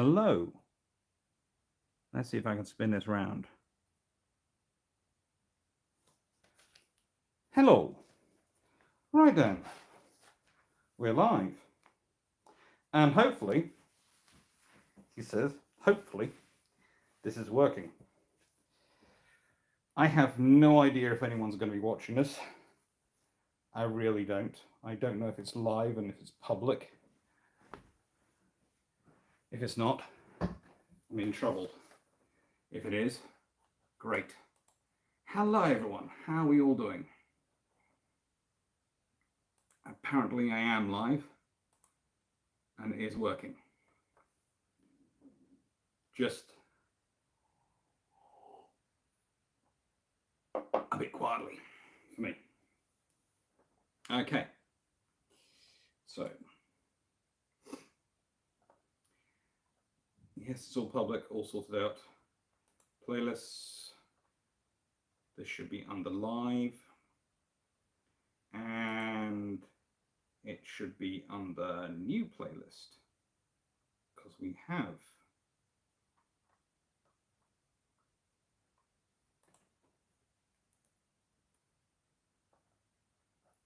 Hello. Let's see if I can spin this round. Hello. Right then. We're live. And hopefully, he says, hopefully, this is working. I have no idea if anyone's going to be watching this. I really don't. I don't know if it's live and if it's public. If it's not, I'm in trouble. If it is, great. Hello everyone, how are we all doing? Apparently I am live and it is working. Just a bit quietly for me. Okay, so yes, it's all public, all sorted out. Playlists, this should be under live, and it should be under new playlist, because we have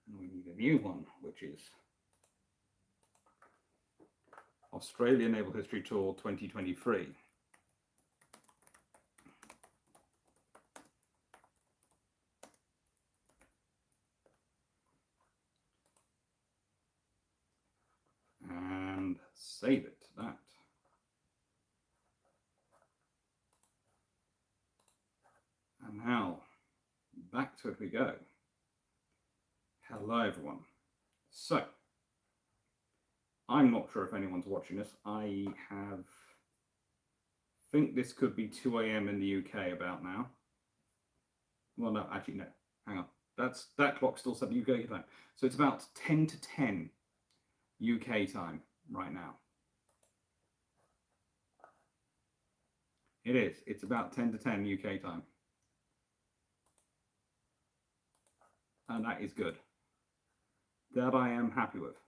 and we need a new one, which is Australia Naval History Tour 2023. And save it to that. And now, back to it we go. Hello everyone. So, I'm not sure if anyone's watching this. I think this could be 2 a.m. in the UK about now. Well, no, actually no. Hang on. That clock still said UK time. So it's about 10 to 10 UK time right now. It is. It's about 10 to 10 UK time. And that is good. That I am happy with.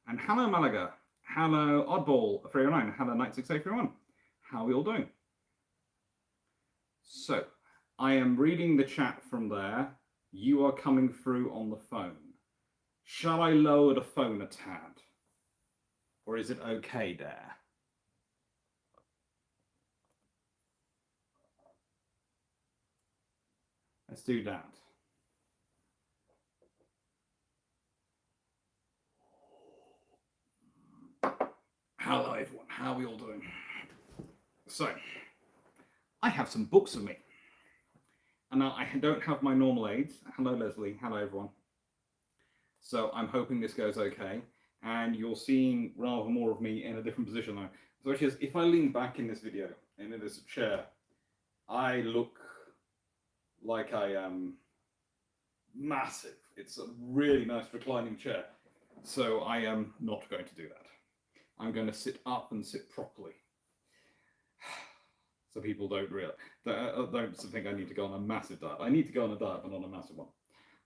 And hello Malaga. Hello Oddball 309. Hello Night 6831. How are we all doing? So, I am reading the chat from there. You are coming through on the phone. Shall I lower the phone a tad? Or is it okay there? Let's do that. Hello everyone, how are we all doing? So, I have some books with me. And now I don't have my normal aids. Hello Leslie, hello everyone. So I'm hoping this goes okay. And you're seeing rather more of me in a different position now. So actually, if I lean back in this video, and it is a chair, I look like I am massive. It's a really nice reclining chair. So I am not going to do that. I'm going to sit up and sit properly. So people don't think I need to go on a massive diet. I need to go on a diet, but not a massive one.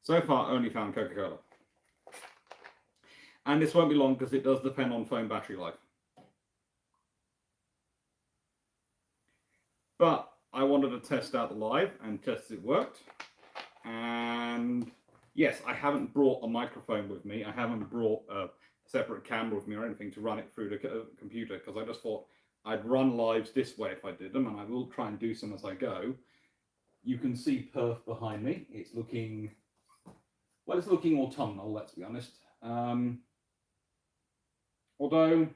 So far, only found Coca-Cola. And this won't be long because it does depend on phone battery life. But I wanted to test out the live and test it worked. And yes, I haven't brought a microphone with me. I haven't brought a separate camera with me or anything to run it through the computer, because I just thought I'd run lives this way if I did them, and I will try and do some as I go. You can see Perth behind me. It's looking, well, it's looking autumnal, let's be honest. Although,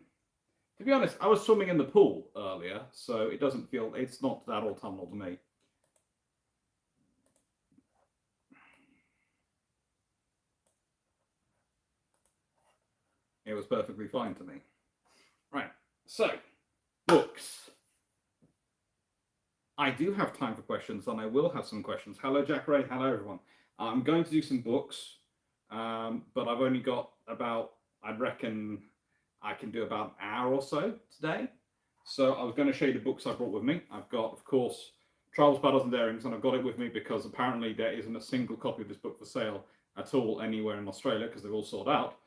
to be honest, I was swimming in the pool earlier, so it doesn't feel, it's not that autumnal to me. It was perfectly fine to me. Right, so, books. I do have time for questions, and I will have some questions. Hello, Jack Ray. Hello, everyone. I'm going to do some books, but I've only got about, I reckon I can do about an hour or so today. So I was going to show you the books I brought with me. I've got, of course, Travels, Battles and Darings, and I've got it with me because apparently there isn't a single copy of this book for sale at all anywhere in Australia, because they're all sold out.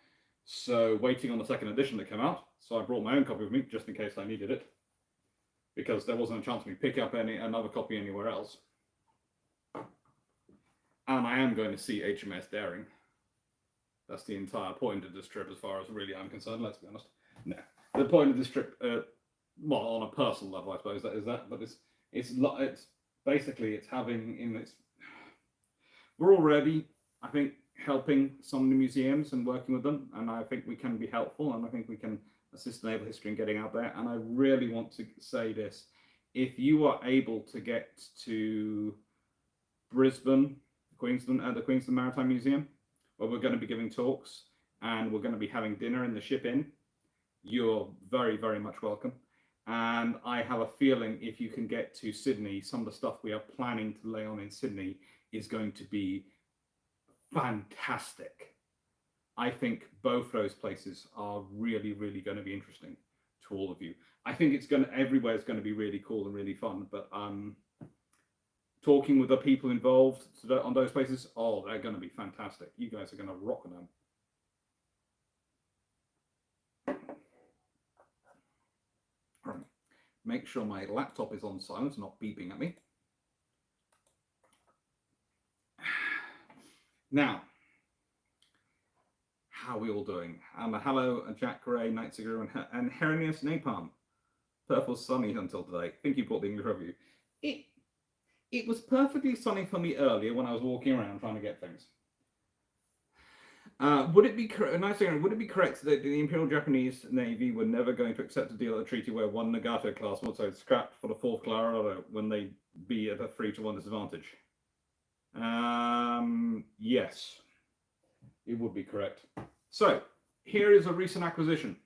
So waiting on the second edition to come out. So I brought my own copy with me just in case I needed it, because there wasn't a chance for me to pick up another copy anywhere else. And I am going to see HMS Daring. That's the entire point of this trip, as far as really I'm concerned. Let's be honest. No, the point of this trip, well, on a personal level, I suppose that is that. But it's basically it's having in its. We're already, I think, helping some of the museums and working with them, and I think we can be helpful, and I think we can assist naval history in getting out there. And I really want to say this: if you are able to get to Brisbane, Queensland, at the Queensland Maritime Museum, where we're going to be giving talks and we're going to be having dinner in the ship inn, you're very, very much welcome. And I have a feeling if you can get to Sydney, some of the stuff we are planning to lay on in Sydney is going to be fantastic. I think both those places are really, really going to be interesting to all of you. I think everywhere is going to be really cool and really fun, but talking with the people involved on those places, oh, they're going to be fantastic. You guys are going to rock them. Right. Make sure my laptop is on silent, not beeping at me. Now, how are we all doing? Hello, Jack Gray, Night Cigar, and Herenius Napalm. Perth was sunny until today. I think you brought the English review. It was perfectly sunny for me earlier when I was walking around trying to get things. Would it be correct that the Imperial Japanese Navy were never going to accept a deal at a treaty where one Nagato class was also scrapped for the 4th Colorado when they be at a 3-to-1 disadvantage? Yes, it would be correct. So, here is a recent acquisition.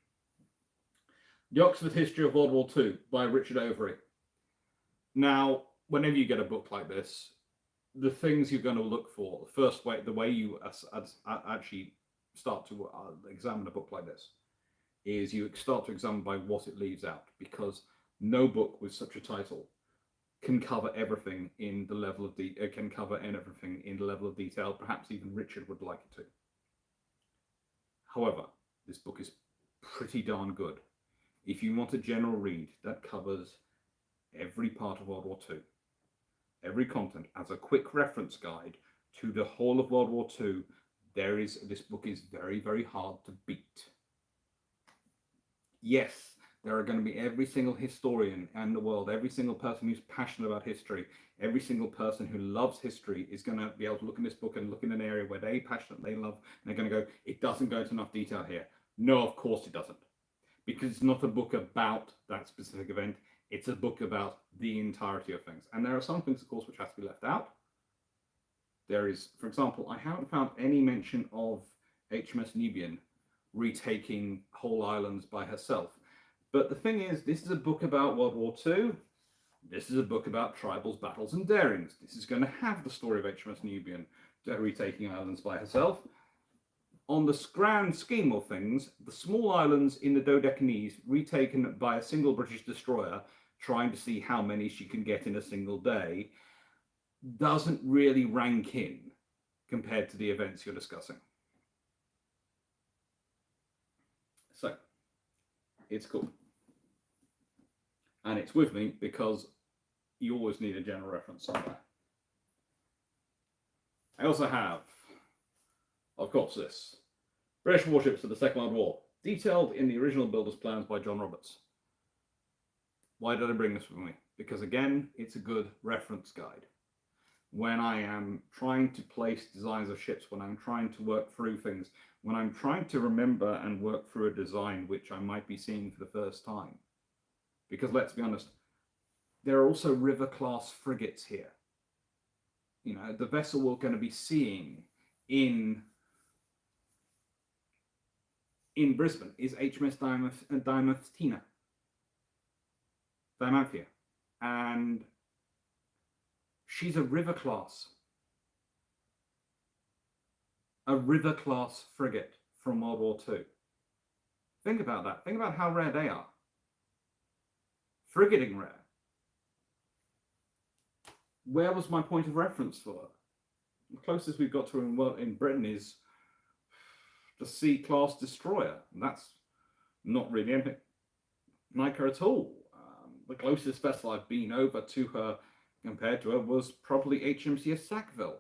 The Oxford History of World War II by Richard Overy. Now, whenever you get a book like this, the things you're going to look for, the way you actually start to examine a book like this, is you start to examine by what it leaves out, because no book with such a title can cover everything in the level of detail. Perhaps even Richard would like it to. However, this book is pretty darn good. If you want a general read that covers every part of World War II, every content, as a quick reference guide to the whole of World War II, this book is very, very hard to beat. Yes, there are going to be every single historian in the world, every single person who's passionate about history, every single person who loves history is going to be able to look in this book and look in an area where they're passionate, they love, and they're going to go, it doesn't go into enough detail here. No, of course it doesn't. Because it's not a book about that specific event. It's a book about the entirety of things. And there are some things, of course, which have to be left out. There is, for example, I haven't found any mention of HMS Nubian retaking whole islands by herself. But the thing is, this is a book about World War II. This is a book about tribals, battles, and darings. This is going to have the story of HMS Nubian retaking islands by herself. On the grand scheme of things, the small islands in the Dodecanese retaken by a single British destroyer trying to see how many she can get in a single day doesn't really rank in compared to the events you're discussing. So, it's cool. And it's with me because you always need a general reference somewhere. I also have, of course, this. British warships of the Second World War, detailed in the original builder's plans by John Roberts. Why did I bring this with me? Because again, it's a good reference guide. When I am trying to place designs of ships, when I'm trying to work through things, when I'm trying to remember and work through a design which I might be seeing for the first time. Because let's be honest, there are also river-class frigates here. You know, the vessel we're going to be seeing in Brisbane is HMS Diamantia. And she's a river class frigate from World War II. Think about that. Think about how rare they are. Frigating rare. Where was my point of reference for her? The closest we've got to in Britain is the C-class destroyer. And that's not really anything like her at all. The closest vessel I've been over to her compared to her was probably HMCS Sackville,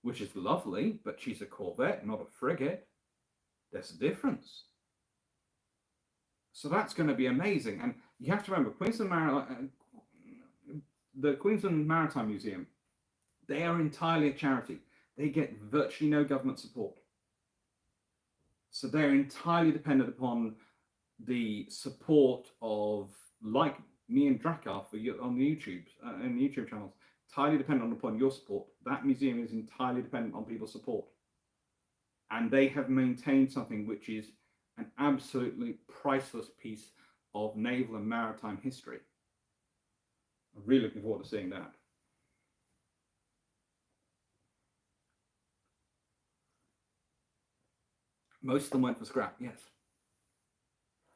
which is lovely, but she's a corvette, not a frigate. There's a difference. So that's going to be amazing. And you have to remember, the Queensland Maritime Museum, they are entirely a charity. They get virtually no government support. So they're entirely dependent upon the support of, like me and Drakkar on the YouTube and YouTube channels, entirely dependent upon your support. That museum is entirely dependent on people's support. And they have maintained something which is an absolutely priceless piece of naval and maritime history. I'm really looking forward to seeing that. Most of them went for scrap, yes.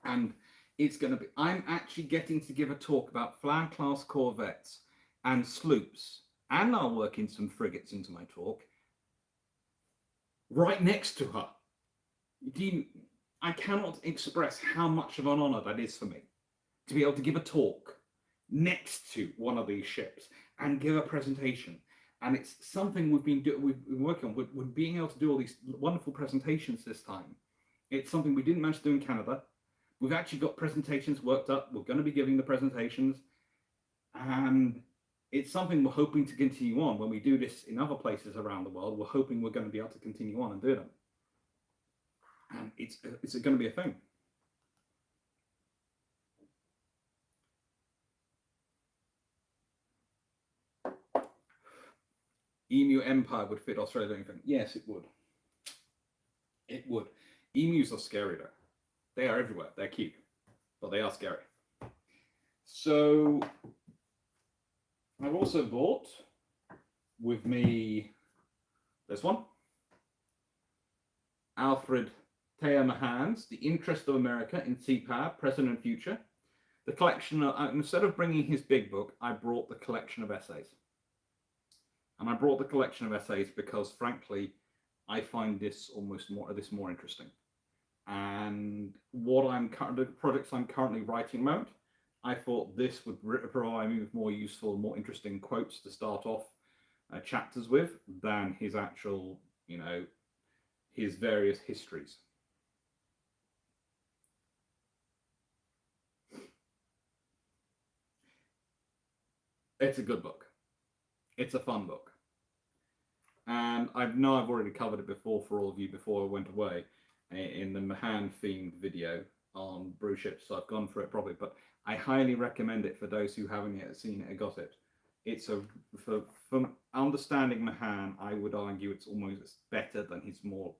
And it's going to be, I'm actually getting to give a talk about flag-class corvettes and sloops, and I'll work in some frigates into my talk, right next to her. I cannot express how much of an honor that is for me, to be able to give a talk next to one of these ships and give a presentation. And it's something we've been working on. We're being able to do all these wonderful presentations this time. It's something we didn't manage to do in Canada. We've actually got presentations worked up. We're going to be giving the presentations. And it's something we're hoping to continue on. When we do this in other places around the world, we're hoping we're going to be able to continue on and do them. And it's going to be a thing. Emu Empire would fit Australia, don't you think? Yes, it would. It would. Emus are scary though. They are everywhere. They're cute, but they are scary. So I've also bought with me this one, Alfred Thea Mahan's The Interest of America in Sea Power, Present and Future. The collection, instead of bringing his big book, I brought the collection of essays. And I brought the collection of essays because, frankly, I find this more interesting. And the projects I'm currently writing about, I thought this would provide me with more useful, more interesting quotes to start off chapters with than his actual, his various histories. It's a good book. It's a fun book. And I know I've already covered it before for all of you before I went away in the Mahan themed video on brew ships, so I've gone through it properly, but I highly recommend it for those who haven't yet seen it or got it. It's for understanding Mahan, I would argue it's almost better than his more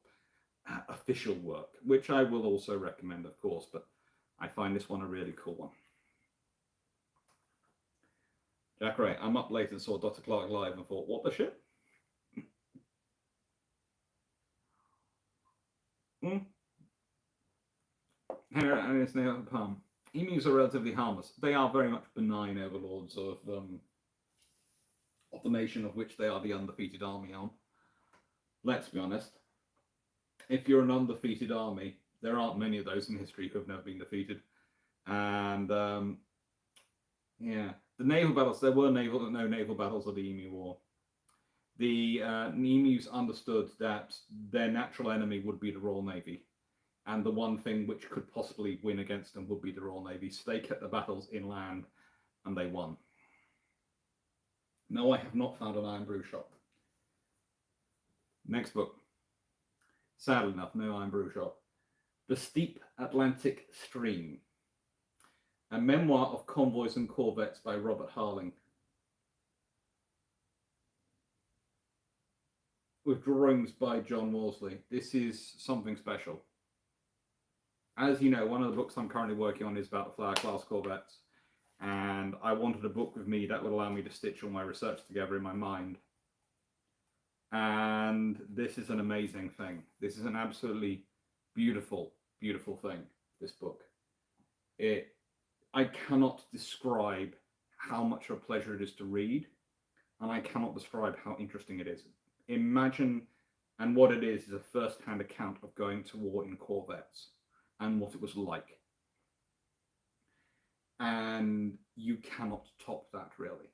official work, which I will also recommend, of course, but I find this one a really cool one. Jack Ray, I'm up late and saw Dr. Clarke live and thought, what the shit? Emus are relatively harmless. They are very much benign overlords of the nation of which they are the undefeated army on. Let's be honest. If you're an undefeated army, there aren't many of those in history who have never been defeated. And yeah, the naval battles, there were no naval battles of the Emu War. The Emus understood that their natural enemy would be the Royal Navy, and the one thing which could possibly win against them would be the Royal Navy. So they kept the battles inland, and they won. No, I have not found an iron brew shop. Next book. Sadly enough, no iron brew shop. The Steep Atlantic Stream. A memoir of convoys and corvettes by Robert Harling. With drawings by John Worsley. This is something special. As you know, one of the books I'm currently working on is about the flag-class corvettes. And I wanted a book with me that would allow me to stitch all my research together in my mind. And this is an amazing thing. This is an absolutely beautiful, beautiful thing, this book. I cannot describe how much of a pleasure it is to read, and I cannot describe how interesting it is. Imagine And what it is a first-hand account of going to war in corvettes and what it was like. And you cannot top that, really.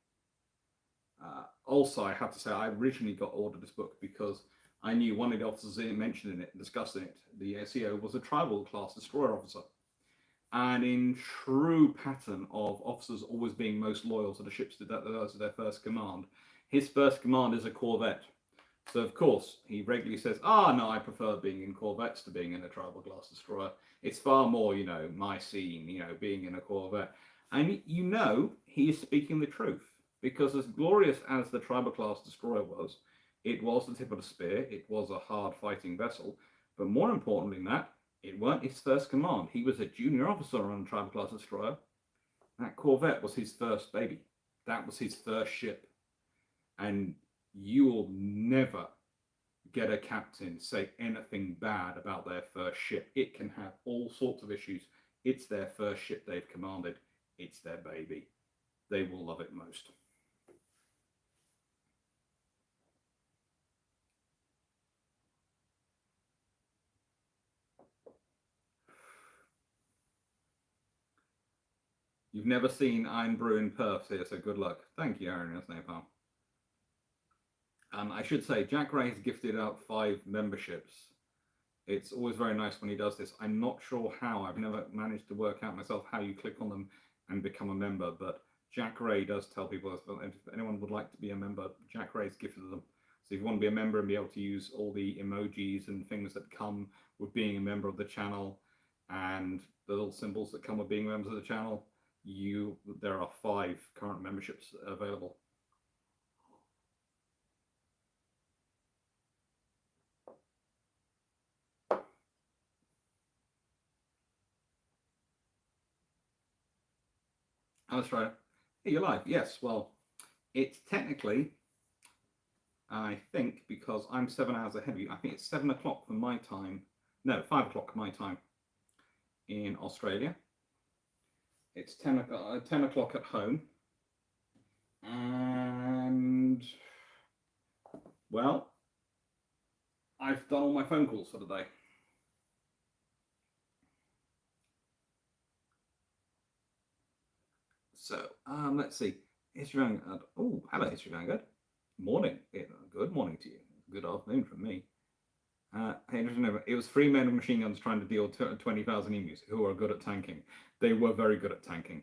Also, I have to say, I originally got ordered this book because I knew one of the officers mentioned in it, discussing it, the SEO, was a tribal class destroyer officer. And in true pattern of officers always being most loyal to the ships that are their first command, his first command is a corvette. So, of course, he regularly says, no, I prefer being in corvettes to being in a tribal class destroyer. It's far more, my scene, being in a corvette. And he is speaking the truth. Because as glorious as the tribal class destroyer was, it was the tip of the spear, it was a hard fighting vessel, but more importantly than that, it weren't his first command. He was a junior officer on a tribal class destroyer. That corvette was his first baby. That was his first ship. And you will never get a captain say anything bad about their first ship. It can have all sorts of issues. It's their first ship they've commanded. It's their baby. They will love it most. You've never seen Iron Brew in Perth here, so good luck. Thank you, Aaron. That's no harm. I should say, Jack Ray has gifted out 5 memberships. It's always very nice when he does this. I'm not sure how. I've never managed to work out myself how you click on them and become a member, but Jack Ray does tell people, if anyone would like to be a member, Jack Ray's gifted them. So if you want to be a member and be able to use all the emojis and things that come with being a member of the channel and the little symbols that come with being members of the channel, there are 5 current memberships available. Australia. Hey, you're live. Yes, well, it's technically, I think, because I'm 7 hours ahead of you, I think it's 7 o'clock for my time. No, 5 o'clock my time in Australia. It's 10 o'clock at home. And, well, I've done all my phone calls for the day. So, let's see. History Vanguard. Oh, hello, History Vanguard. Morning. Good morning to you. Good afternoon from me. It was 3 men with machine guns trying to deal 20,000 emus who are good at tanking. They were very good at tanking.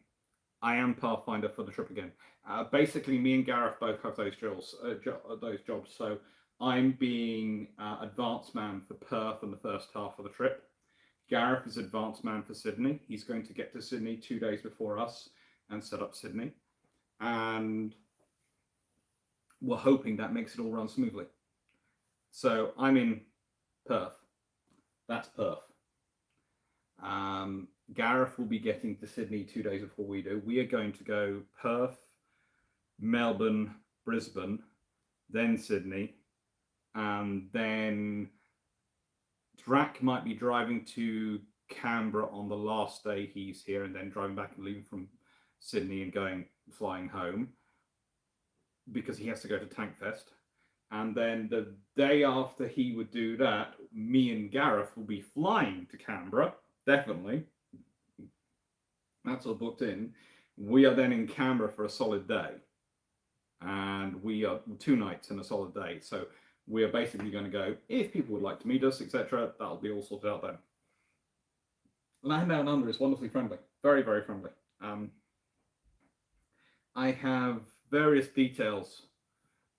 I am Pathfinder for the trip again. Basically, me and Gareth both have those jobs. So I'm being advanced man for Perth in the first half of the trip. Gareth is advanced man for Sydney. He's going to get to Sydney 2 days before us and set up Sydney. And we're hoping that makes it all run smoothly. So I'm in Perth. That's Perth. Gareth will be getting to Sydney 2 days before we do. We are going to go Perth, Melbourne, Brisbane, then Sydney, and then Drac might be driving to Canberra on the last day he's here, and then driving back and leaving from Sydney and flying home because he has to go to Tankfest. And then the day after he would do that, me and Gareth will be flying to Canberra, definitely. That's all booked in. We are then in Canberra for a solid day. And we are 2 nights and a solid day. So we are basically going to go, if people would like to meet us, etc., that'll be all sorted out then. Land Down Under is wonderfully friendly. Very, very friendly. I have various details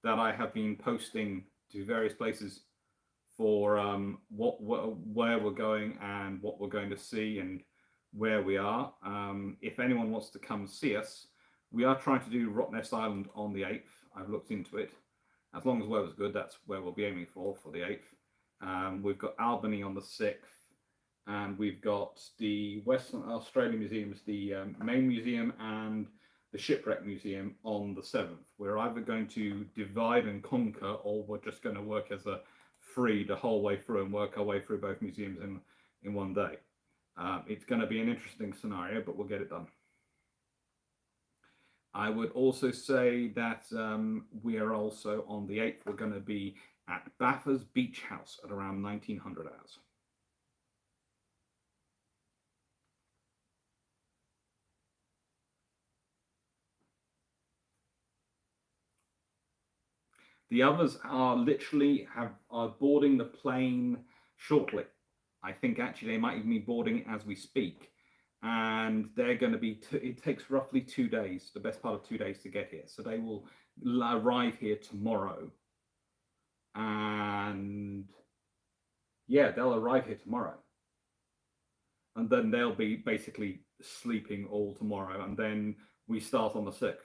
that I have been posting to various places for where we're going and what we're going to see and where we are. If anyone wants to come see us, we are trying to do Rottnest Island on the 8th. I've looked into it. As long as weather's good, that's where we'll be aiming for the 8th. We've got Albany on the 6th, and we've got the Western Australia Museums, the main museum and the Shipwreck Museum on the 7th. We're either going to divide and conquer, or we're just going to work as a free the whole way through and work our way through both museums in one day. It's going to be an interesting scenario, but we'll get it done. I would also say that we are also on the 8th, we're going to be at Baffa's Beach House at around 1900 hours. The others are literally are boarding the plane shortly. I think actually they might even be boarding as we speak, and they're going to be. It takes roughly 2 days, the best part of 2 days to get here. So they will arrive here tomorrow, and yeah, they'll arrive here tomorrow, and then they'll be basically sleeping all tomorrow, and then we start on the 6th.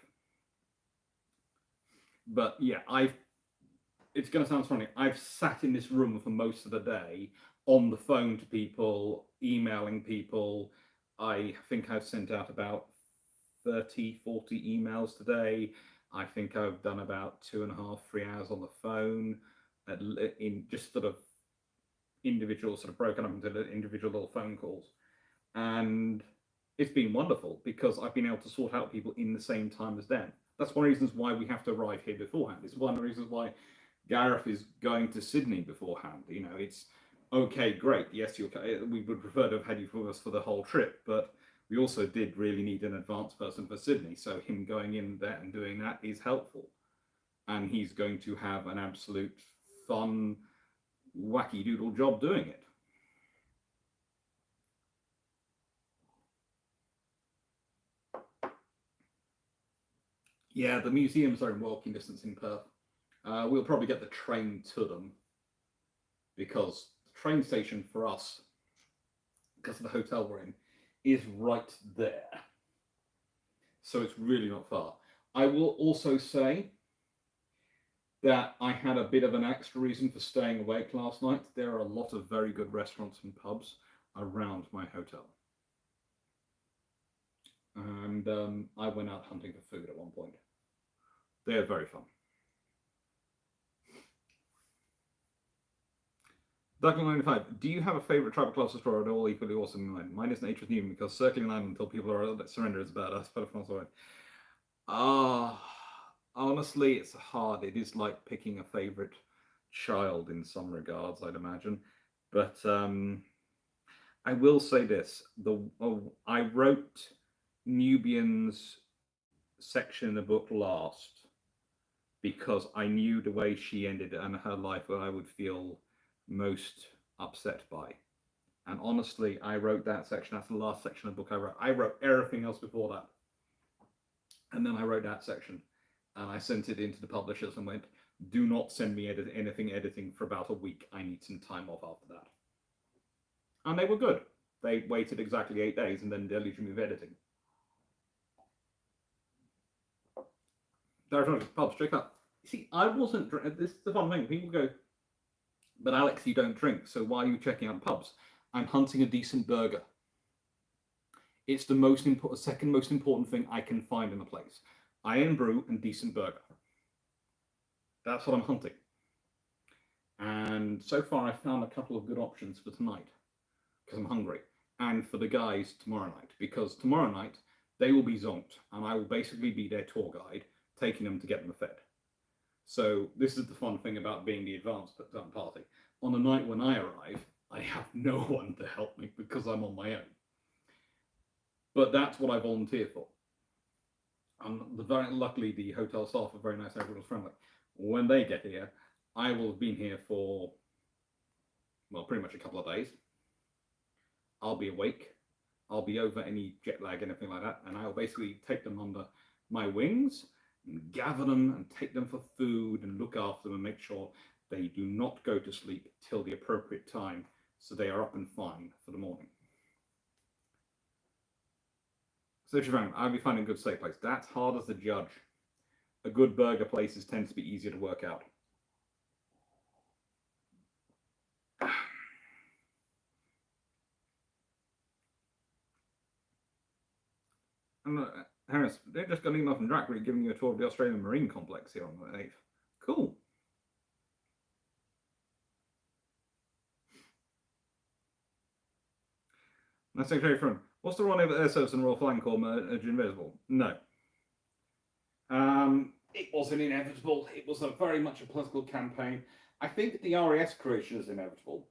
But yeah, it's going to sound funny. I've sat in this room for most of the day on the phone to people, emailing people. I think I've sent out about 30, 40 emails today. I think I've done about 2.5, 3 hours on the phone in just sort of individual, sort of broken up into individual little phone calls. And it's been wonderful because I've been able to sort out people in the same time as them. That's one of the reasons why we have to arrive here beforehand. It's one of the reasons why Gareth is going to Sydney beforehand. You know, it's okay, great. Yes, we would prefer to have had you with us for the whole trip, but we also did really need an advanced person for Sydney. So him going in there and doing that is helpful. And he's going to have an absolute fun, wacky doodle job doing it. Yeah, the museums are in walking distance in Perth. We'll probably get the train to them because the train station for us, because of the hotel we're in, is right there. So it's really not far. I will also say that I had a bit of an extra reason for staying awake last night. There are a lot of very good restaurants and pubs around my hotel. And I went out hunting for food at one point. They're very fun. Douglas95, do you have a favourite tribal class destroyer at all equally awesome in mind? Mine is Nature's Newman because circling an island until people are surrender is bad. That's better from outside. Honestly, it's hard. It is like picking a favourite child in some regards, I'd imagine. But I will say this: I wrote Nubian's section in the book last because I knew the way she ended and her life, what I would feel most upset by. And honestly, I wrote that section. That's the last section of the book I wrote. I wrote everything else before that. And then I wrote that section. And I sent it into the publishers and went, do not send me anything editing for about a week. I need some time off after that. And they were good. They waited exactly 8 days and then deleted me with editing. Pubs, check out. See, I wasn't. This is the fun thing. People go, but Alex, you don't drink, so why are you checking out pubs? I'm hunting a decent burger. It's the second most important thing I can find in a place. Iron brew and decent burger. That's what I'm hunting. And so far, I've found a couple of good options for tonight because I'm hungry, and for the guys tomorrow night because tomorrow night they will be zonked, and I will basically be their tour guide, taking them to get them fed. So this is the fun thing about being the advanced party. On the night when I arrive, I have no one to help me because I'm on my own. But that's what I volunteer for. And luckily, the hotel staff are very nice and everyone's friendly. When they get here, I will have been here for, well, pretty much a couple of days. I'll be awake. I'll be over any jet lag, anything like that. And I'll basically take them under my wings and gather them and take them for food and look after them and make sure they do not go to sleep till the appropriate time so they are up and fine for the morning. So I'll be finding a good steak place. That's hard as a judge. A good burger places tends to be easier to work out. And Harris, they just got an email from Dracbury giving you a tour of the Australian Marine Complex here on the 8th. Cool. That's Secretary Front. What's the rendezvous air service and Royal Flying Corps merge invisible? No. It wasn't inevitable. It was very much a political campaign. I think the RAS creation is inevitable,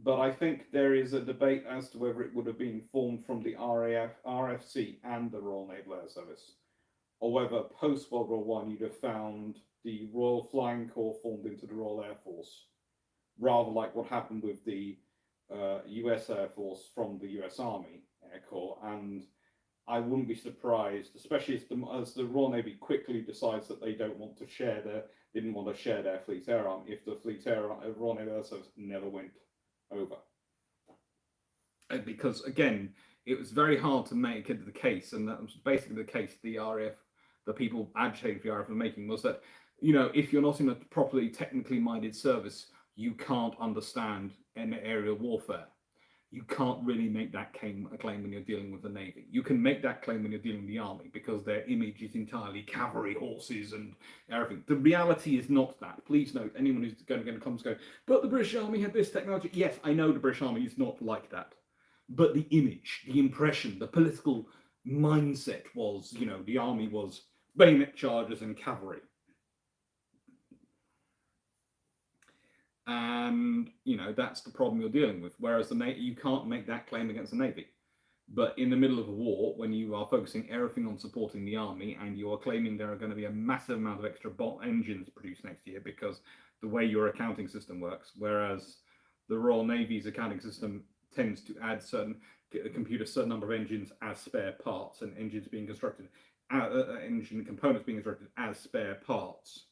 but I think there is a debate as to whether it would have been formed from the RFC and the Royal Naval Air Service, or whether post World War One you'd have found the Royal Flying Corps formed into the Royal Air Force, rather like what happened with the US Air Force from the US Army Air Corps. And I wouldn't be surprised, especially as the Royal Navy quickly decides that they don't want to share didn't want to share their Fleet Air Arm, if the Royal Navy Air Service never went over. Because again, it was very hard to make it the case, and that was basically the case the RAF, the people agitating for the RAF were making, was that, if you're not in a properly technically minded service, you can't understand an aerial warfare. You can't really make that claim when you're dealing with the Navy. You can make that claim when you're dealing with the Army, because their image is entirely cavalry, horses, and everything. The reality is not that. Please note, anyone who's going to come go, but the British Army had this technology. Yes, I know the British Army is not like that. But the image, the impression, the political mindset was, the Army was bayonet chargers and cavalry. And, that's the problem you're dealing with. Whereas the Navy, you can't make that claim against the Navy. But in the middle of a war, when you are focusing everything on supporting the Army, and you are claiming there are going to be a massive amount of extra engines produced next year because the way your accounting system works, whereas the Royal Navy's accounting system tends to compute a certain number of engines as spare parts, and engines being constructed, engine components being constructed as spare parts,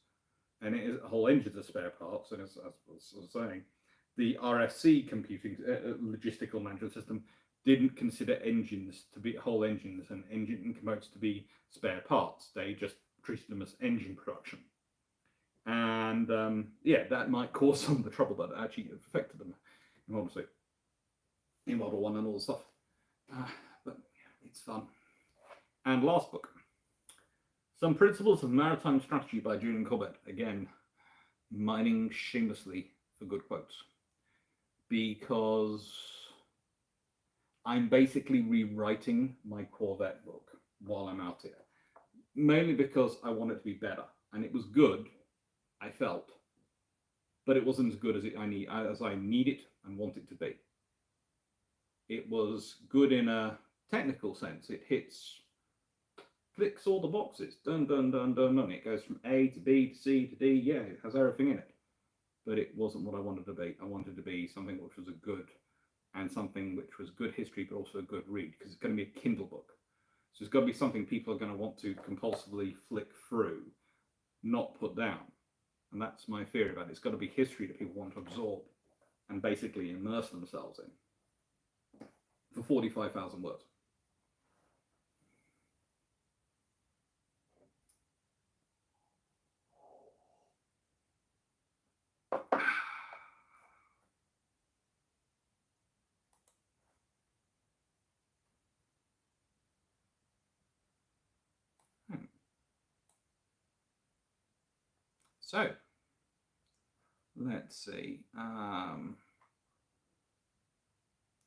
and it is whole engines are spare parts. And as I was saying, the RFC computing logistical management system didn't consider engines to be whole engines and engine components to be spare parts. They just treated them as engine production. And that might cause some of the trouble that actually affected them, obviously, in World War One and all the stuff. But it's fun. And last book, Some Principles of Maritime Strategy by Julian Corbett. Again, mining shamelessly for good quotes, because I'm basically rewriting my Corvette book while I'm out here, mainly because I want it to be better. And it was good, I felt, but it wasn't as good as I need it and want it to be. It was good in a technical sense. It clicks all the boxes. Dun, dun, dun, dun, dun. It goes from A to B to C to D. Yeah, it has everything in it. But it wasn't what I wanted to be. I wanted to be something which was something which was good history, but also a good read, because it's going to be a Kindle book. So it's got to be something people are going to want to compulsively flick through, not put down. And that's my theory about it. It's got to be history that people want to absorb and basically immerse themselves in. For 45,000 words. So, let's see.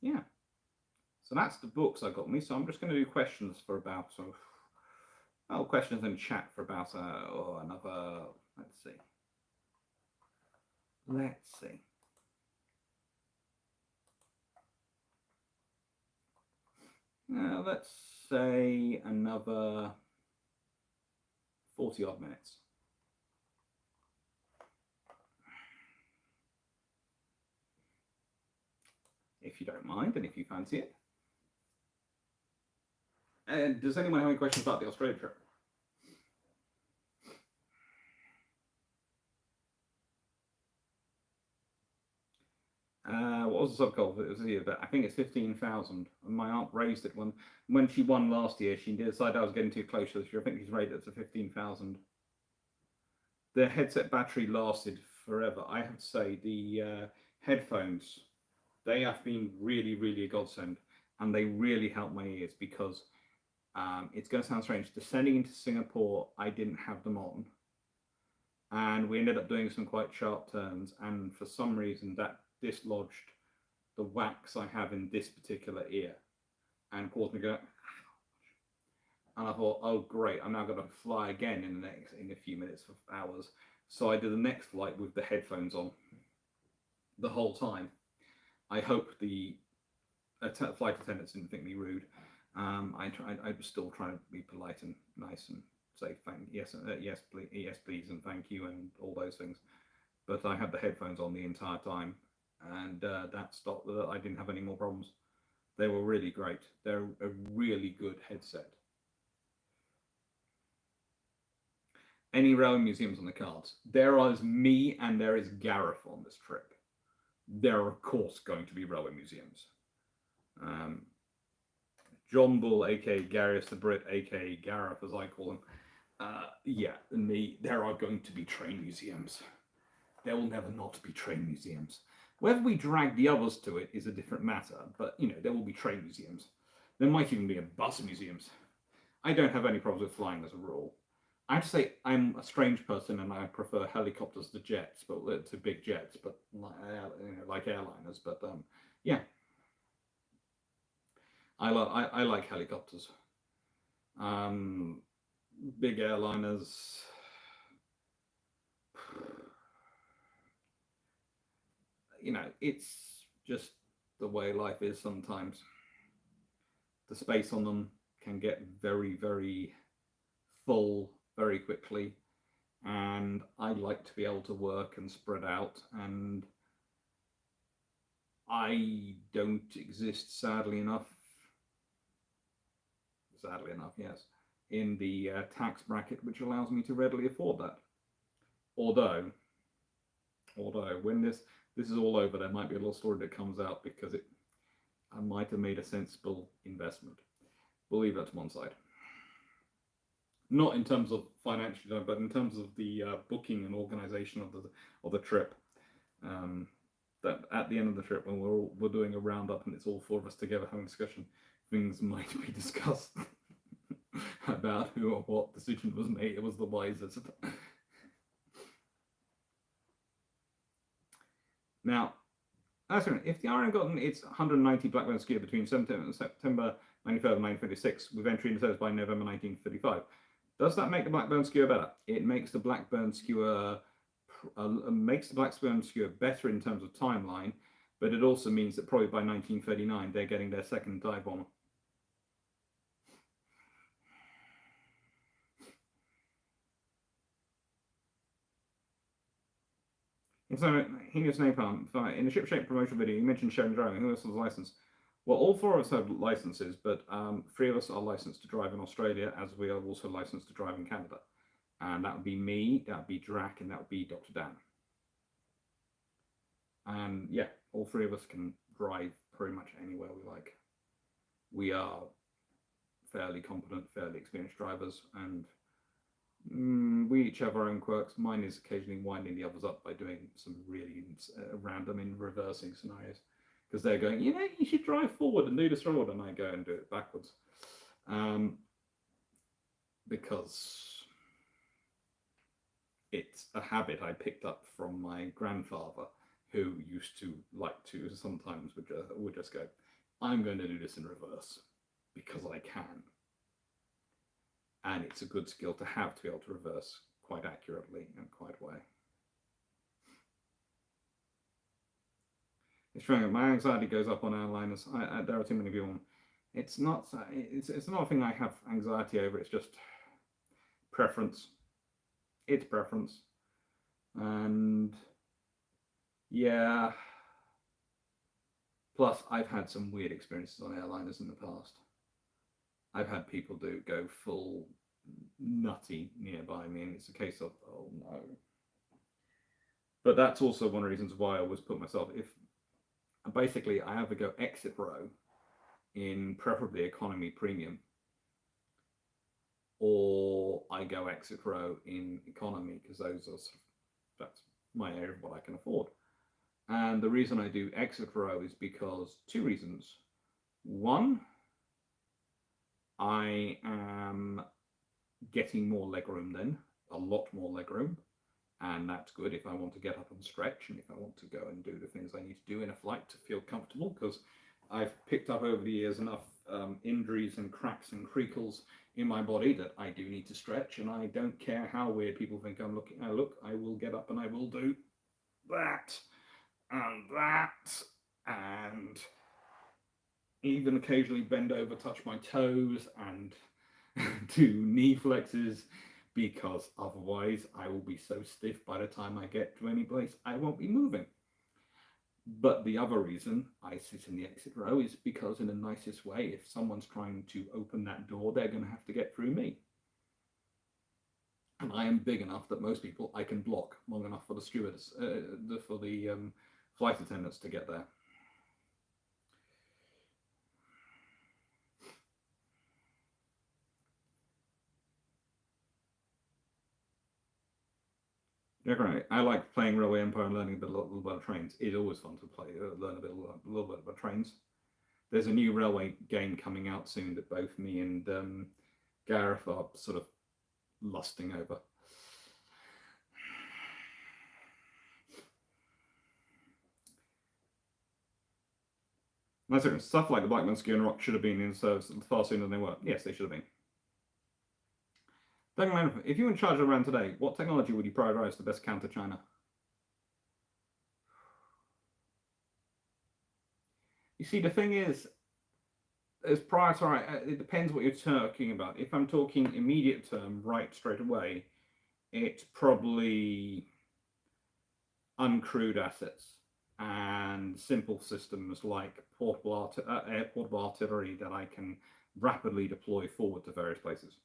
Yeah. So that's the books I got me. So I'm just going to do questions for about questions and chat for about another. Let's see. Let's say another 40 odd minutes. If you don't mind, and if you fancy it. And does anyone have any questions about the Australia trip? What was the subcall? It was here, but I think it's 15,000. And my aunt raised it when she won last year. She decided I was getting too close this year. I think she's raised it to 15,000. The headset battery lasted forever. I have to say, the headphones, they have been really, really a godsend, and they really help my ears, because it's going to sound strange. Descending into Singapore, I didn't have them on, and we ended up doing some quite sharp turns, and for some reason that dislodged the wax I have in this particular ear and caused me to go, and I thought, oh great, I'm now going to fly again in a few minutes for hours. So I did the next flight with the headphones on the whole time. I hope the flight attendants didn't think me rude. I was still trying to be polite and nice and say yes please and thank you and all those things. But I had the headphones on the entire time, and that stopped. I didn't have any more problems. They were really great. They're a really good headset. Any railway museums on the cards? There is me and there is Gareth on this trip. There are of course going to be railway museums. John Bull, aka Gareth the Brit, aka Gareth as I call him. Yeah, and me. There are going to be train museums. There will never not be train museums. Whether we drag the others to it is a different matter, but there will be train museums. There might even be a bus museums. I don't have any problems with flying as a rule. I have to say I'm a strange person and I prefer helicopters to jets, but to big jets, but like airliners. But yeah, I like helicopters. Big airliners. It's just the way life is sometimes. The space on them can get very, very full very quickly, and I like to be able to work and spread out, and I don't exist, sadly enough, yes, in the tax bracket which allows me to readily afford that. Although when this is all over, there might be a little story that comes out because I might have made a sensible investment. We'll leave that to one side. Not in terms of financially, but in terms of the booking and organisation of the trip. That at the end of the trip, when we're doing a roundup and it's all four of us together having a discussion, things might be discussed about who or what decision was made. It was the wisest. Now, if the RN gotten its 190 Blackburn skewer between September 1935 and 1936, with entry into service by November 1935, does that make the Blackburn skewer better? It makes the Blackburn skewer better in terms of timeline, but it also means that probably by 1939 they're getting their second dive bomber. So, Helios Napalm, in the ship-shape promotional video, you mentioned sharing driving. Who else has a license? Well, all four of us have licenses, but 3 of us are licensed to drive in Australia, as we are also licensed to drive in Canada. And that would be me, that would be Drac, and that would be Dr. Dan. And yeah, all 3 of us can drive pretty much anywhere we like. We are fairly competent, fairly experienced drivers, and we each have our own quirks. Mine is occasionally winding the others up by doing some really random in reversing scenarios, because they're going, you should drive forward and do this forward, and I go and do it backwards, because it's a habit I picked up from my grandfather, who used to like to sometimes would just go, I'm going to do this in reverse because I can. And it's a good skill to have, to be able to reverse quite accurately and quite well. It's true. My anxiety goes up on airliners. There are too many people. It's not. It's not a thing I have anxiety over. It's just preference. It's preference, and yeah. Plus, I've had some weird experiences on airliners in the past. I've had people go full nutty nearby me, and it's a case of, oh no. But that's also one of the reasons why I always put myself, basically I either go exit row in preferably economy premium, or I go exit row in economy, because that's my area of what I can afford. And the reason I do exit row is because 2 reasons. One, I am getting more legroom then, a lot more legroom, and that's good if I want to get up and stretch, and if I want to go and do the things I need to do in a flight to feel comfortable, because I've picked up over the years enough injuries and cracks and creakles in my body that I do need to stretch, and I don't care how weird people think I'm looking. I look, I will get up and I will do that and that, and even occasionally bend over, touch my toes, and do knee flexes, because otherwise I will be so stiff by the time I get to any place I won't be moving. But the other reason I sit in the exit row is because, in the nicest way, if someone's trying to open that door, they're going to have to get through me. And I am big enough that most people I can block long enough for the stewards, for the flight attendants to get there. Yeah, great. I like playing Railway Empire and learning a little bit of trains. It's always fun to play, learn a little bit about trains. There's a new railway game coming out soon that both me and Gareth are sort of lusting over. Stuff like the Blackman Skew and Rock should have been in service far sooner than they were. Yes, they should have been. If you were in charge of Iran today, what technology would you prioritize to best counter China? You see, the thing is prioritize. It depends what you're talking about. If I'm talking immediate term, right straight away, it's probably uncrewed assets and simple systems like portable artillery that I can rapidly deploy forward to various places.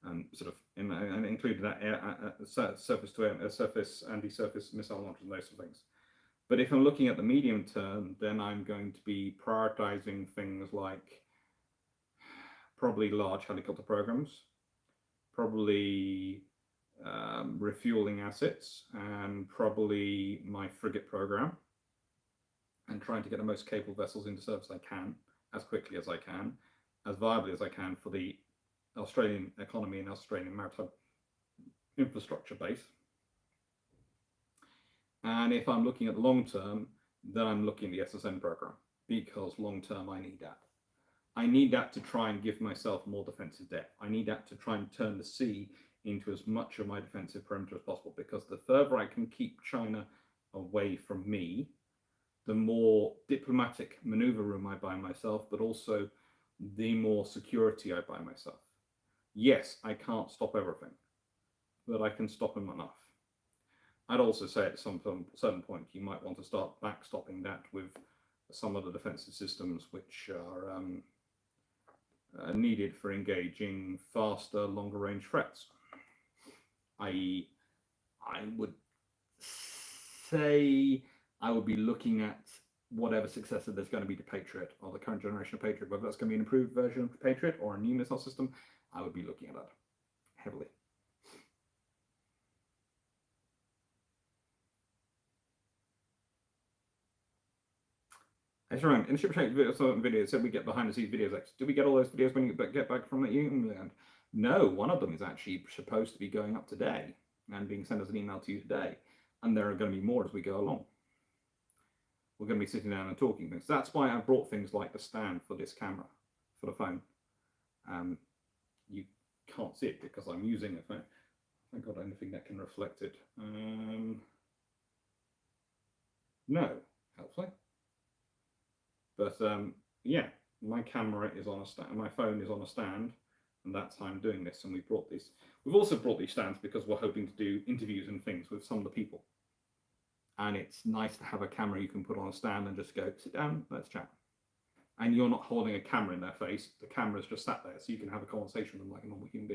And sort of and included that surface to air, surface anti-surface missile launchers and those sort of things. But if I'm looking at the medium term, then I'm going to be prioritizing things like probably large helicopter programs, probably refueling assets, and probably my frigate program, and trying to get the most capable vessels into service I can, as quickly as I can, as viably as I can for the Australian economy and Australian maritime infrastructure base. And if I'm looking at the long term, then I'm looking at the SSN program, because long term I need that. I need that to try and give myself more defensive depth. I need that to try and turn the sea into as much of my defensive perimeter as possible, because the further I can keep China away from me, the more diplomatic maneuver room I buy myself, but also the more security I buy myself. Yes, I can't stop everything, but I can stop them enough. I'd also say at some certain point you might want to start backstopping that with some of the defensive systems which are needed for engaging faster, longer range threats. I would say I would be looking at whatever successor there's going to be to Patriot, or the current generation of Patriot, whether that's going to be an improved version of Patriot or a new missile system. I would be looking at that heavily. I just remember in the Ship Shape video, said we get behind the scenes videos. Do we get all those videos when you get back from England? No, one of them is actually supposed to be going up today and being sent as an email to you today. And there are going to be more as we go along. We're going to be sitting down and talking things. That's why I brought things like the stand for this camera, for the phone. You can't see it because I'm using a phone. I haven't got anything that can reflect it. No, hopefully. But yeah, my camera is on a stand, my phone is on a stand, and that's how I'm doing this. And we brought these. We've also brought these stands because we're hoping to do interviews and things with some of the people. And it's nice to have a camera you can put on a stand and just go, sit down, let's chat. And you're not holding a camera in their face. The camera's just sat there, so you can have a conversation with them like a normal human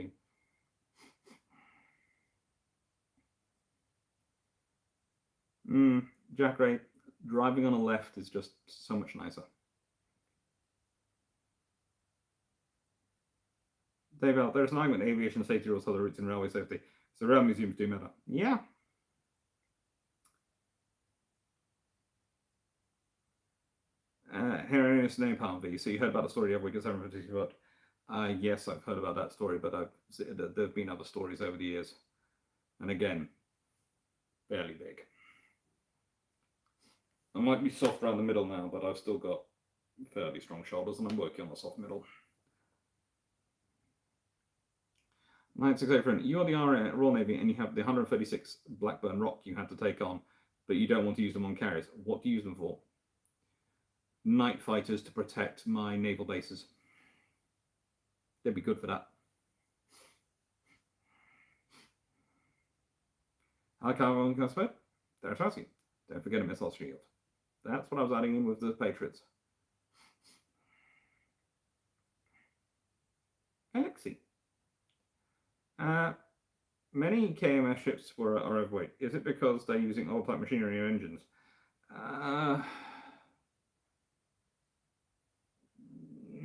being. Jack Ray, driving on a left is just so much nicer. Dave, there's an argument aviation safety rules are the roots in railway safety. So rail museums do matter. Yeah. Here is Napalm V. So you heard about the story the other week at 7:50 foot. Yes, I've heard about that story, but there have been other stories over the years. And again, fairly big. I might be soft around the middle now, but I've still got fairly strong shoulders, and I'm working on a soft middle. 968 friend, you're the Royal Navy and you have the 136 Blackburn Rock you had to take on, but you don't want to use them on carriers. What do you use them for? Night fighters to protect my naval bases. They'd be good for that. Hi, Carl, can I spell? There's Husky. Don't forget a missile shield. That's what I was adding in with the Patriots. Alexei. Many KMS ships are overweight. Is it because they're using old type machinery and engines?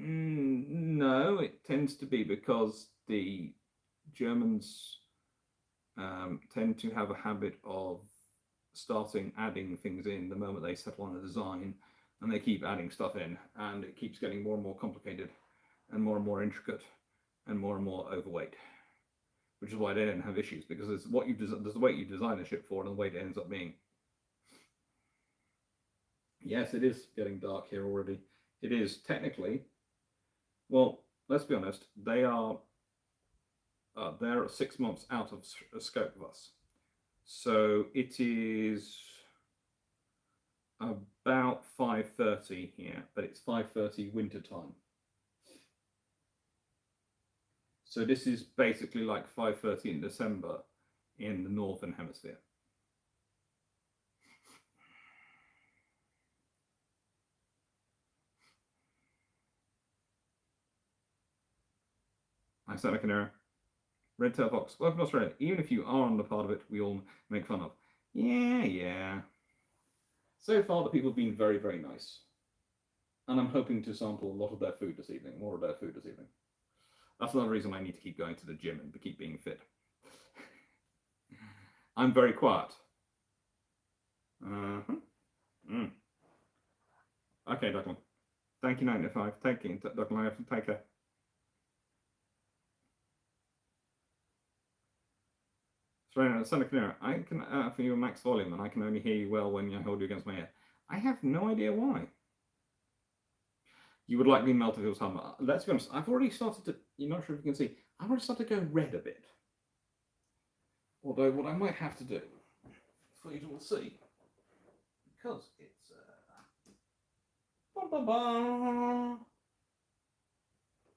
No, it tends to be because the Germans tend to have a habit of adding things in the moment they settle on a design, and they keep adding stuff in, and it keeps getting more and more complicated and more intricate and more overweight, which is why they don't have issues, because it's there's the weight you design a ship for and the weight it ends up being. Yes, it is getting dark here already. It is technically, well, let's be honest, they're 6 months out of scope of us. So it is about 5:30 here, but it's 5:30 winter time. So this is basically like 5:30 in December in the Northern Hemisphere. I sound like an error. Red Tail Fox, welcome to Australia. Even if you are on the part of it, we all make fun of. Yeah. So far, the people have been very, very nice. And I'm hoping to sample a lot of their food this evening, more of their food this evening. That's another reason I need to keep going to the gym and to keep being fit. I'm very quiet. Okay, Declan. Thank you, 95. Thank you, Declan. Take care. Santa Canera, I can offer you a max volume, and I can only hear you well when I hold you against my ear. I have no idea why. You would likely melt if it was hammer. Let's be honest, I've already started to, you're not sure if you can see, I've already started to go red a bit. Although what I might have to do, for you to all see, because it's,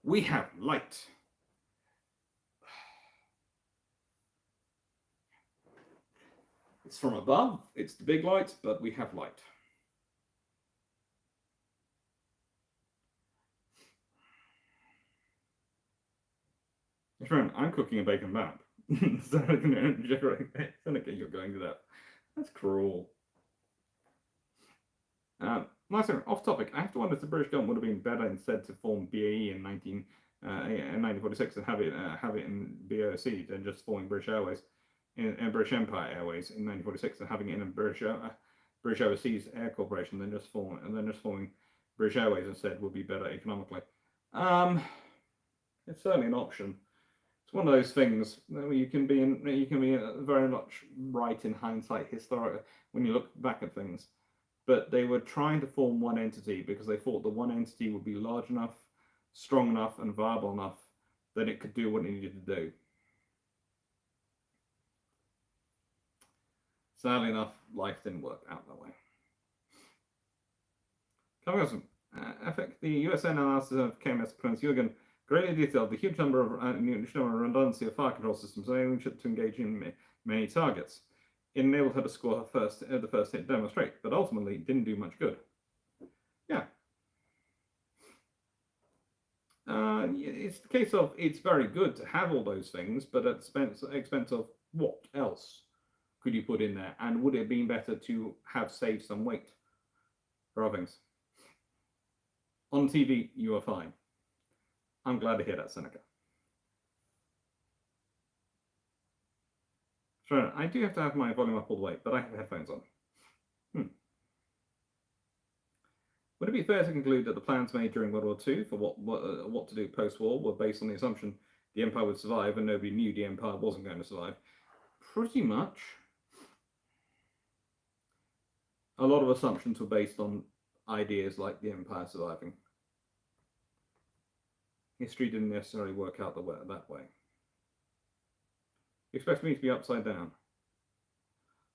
we have light. It's from above, it's the big light, but we have light. Friend, I'm cooking a bacon bap. Seneca, you're going to that. That's cruel. Nice one. Off topic. I have to wonder if the British government would have been better instead to form BAE in 1946 and have it in BOC than just forming British Airways in British Empire Airways in 1946 and having it in a British Overseas Air Corporation than just forming British Airways instead would be better economically. It's certainly an option. It's one of those things that you can be very much right in hindsight, historically, when you look back at things. But they were trying to form one entity because they thought the one entity would be large enough, strong enough, and viable enough that it could do what it needed to do. Sadly enough, life didn't work out that way. Coming on, the USN analysis of KMS Prince Jürgen greatly detailed the huge number of redundancy of fire control systems enabling to engage in many targets. It enabled her to score the first hit demonstrate, but ultimately didn't do much good. Yeah. It's the case of it's very good to have all those things, but at the expense of what else could you put in there? And would it have been better to have saved some weight for other things? On TV, you are fine. I'm glad to hear that, Seneca. Sure, I do have to have my volume up all the way, but I have headphones on. Would it be fair to conclude that the plans made during World War II for what to do post-war were based on the assumption the Empire would survive and nobody knew the Empire wasn't going to survive? Pretty much. A lot of assumptions were based on ideas like the Empire surviving. History didn't necessarily work out that way. You expect me to be upside down?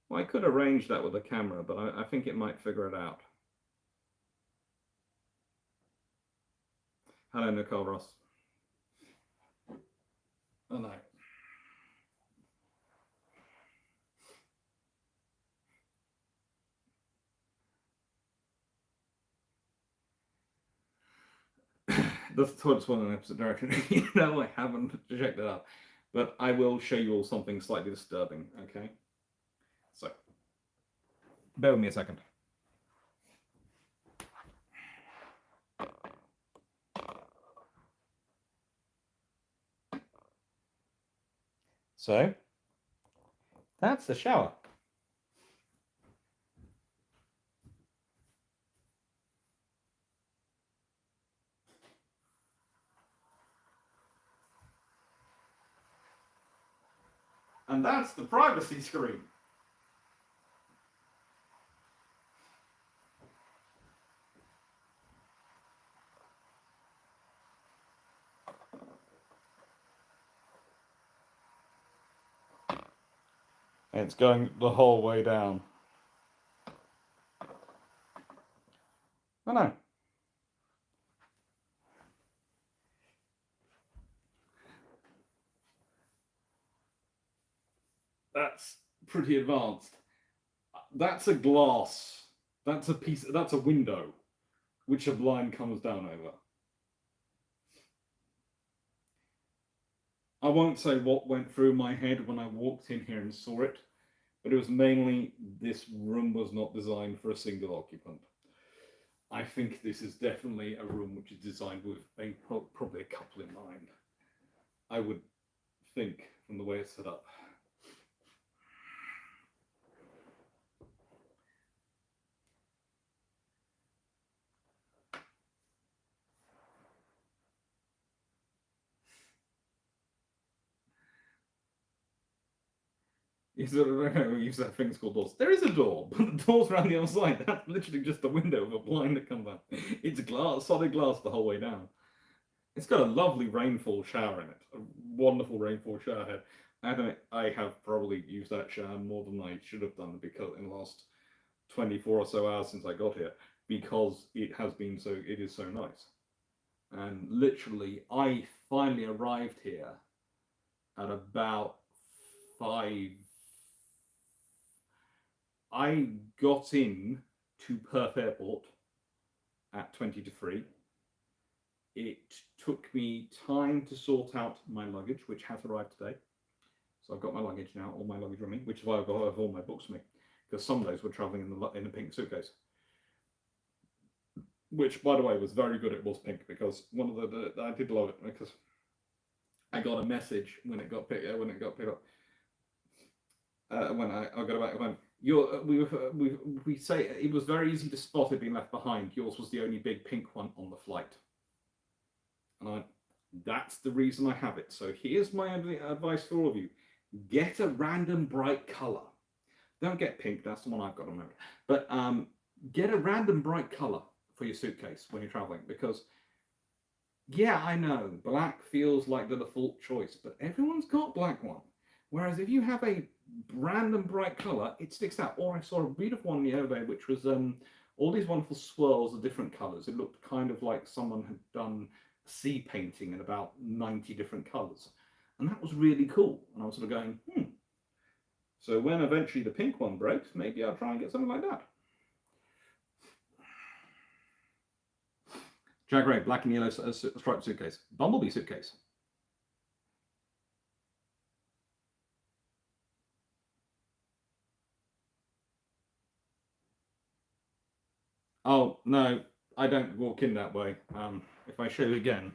Well, I could arrange that with a camera, but I think it might figure it out. Hello, Nicole Ross. Oh no. That's the toilet's one in the opposite direction. I haven't checked it out. But I will show you all something slightly disturbing, okay? So, bear with me a second. So, that's the shower. And that's the privacy screen. It's going the whole way down. Oh no. That's pretty advanced. That's a glass. That's a window, which a blind comes down over. I won't say what went through my head when I walked in here and saw it, but it was mainly this room was not designed for a single occupant. I think this is definitely a room which is designed with probably a couple in mind. I would think from the way it's set up. You sort of use that thing called doors. There is a door, but the door's around the other side. That's literally just the window with a blind that comes down. It's glass, solid glass the whole way down. It's got a lovely rainfall shower in it. A wonderful rainfall shower head. I have probably used that shower more than I should have done because in the last 24 or so hours since I got here, because it is so nice. And literally, I finally arrived here at about 5. I got in to Perth Airport at 20 to 3. It took me time to sort out my luggage, which has arrived today. So I've got my luggage now, all my luggage with me, which is why I've got all my books with me, because some of those were travelling in a pink suitcase. Which, by the way, was very good. It was pink because one of I did love it because I got a message when it got picked up. When I got back home, we say it was very easy to spot it being left behind. Yours was the only big pink one on the flight, and that's the reason I have it. So here's my advice for all of you: get a random bright color. Don't get pink. That's the one I've got on memory. But get a random bright color for your suitcase when you're traveling, because yeah, I know black feels like the default choice, but everyone's got black one. Whereas if you have a random bright color, it sticks out. Or I saw a beautiful one the other day, which was all these wonderful swirls of different colors. It looked kind of like someone had done sea painting in about 90 different colors, and that was really cool. And I was sort of going, So when eventually the pink one breaks, maybe I'll try and get something like that. Jag Ray, black and yellow striped suitcase. Bumblebee suitcase. Oh, no, I don't walk in that way. If I show you again.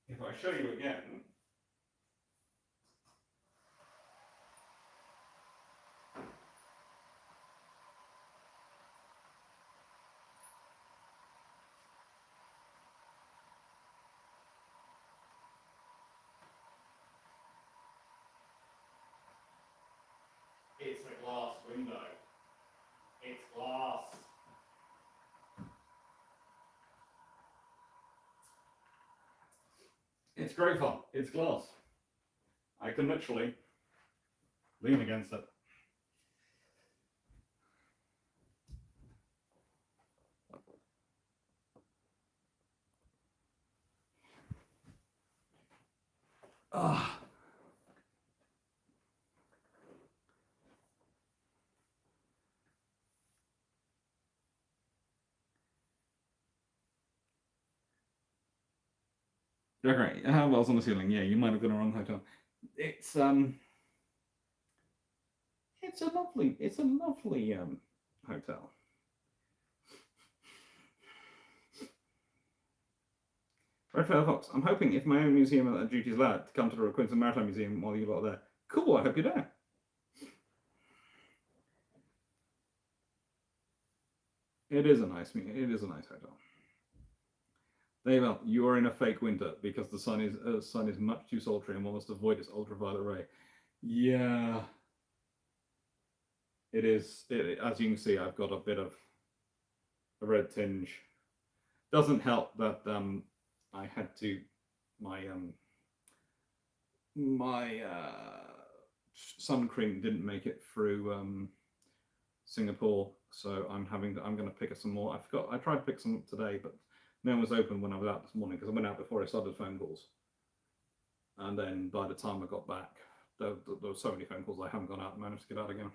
If I show you again. It's great fun. It's glass. I can literally lean against it. Ah. Okay, how well's on the ceiling? Yeah, you might have got a wrong hotel. It's it's a lovely hotel. Red Feather Fox. I'm hoping if my own museum at duty is allowed to come to the Queensland Maritime Museum while you lot are there. Cool. I hope you're there. It is a nice hotel. Naval, you are in a fake winter because the sun is much too sultry and one must avoid its ultraviolet ray. Yeah, it is. As you can see, I've got a bit of a red tinge. Doesn't help that I had to my sun cream didn't make it through Singapore, so I'm going to pick up some more. I tried to pick some up today, but no one was open when I was out this morning because I went out before I started phone calls. And then by the time I got back, there were so many phone calls I haven't gone out and managed to get out again.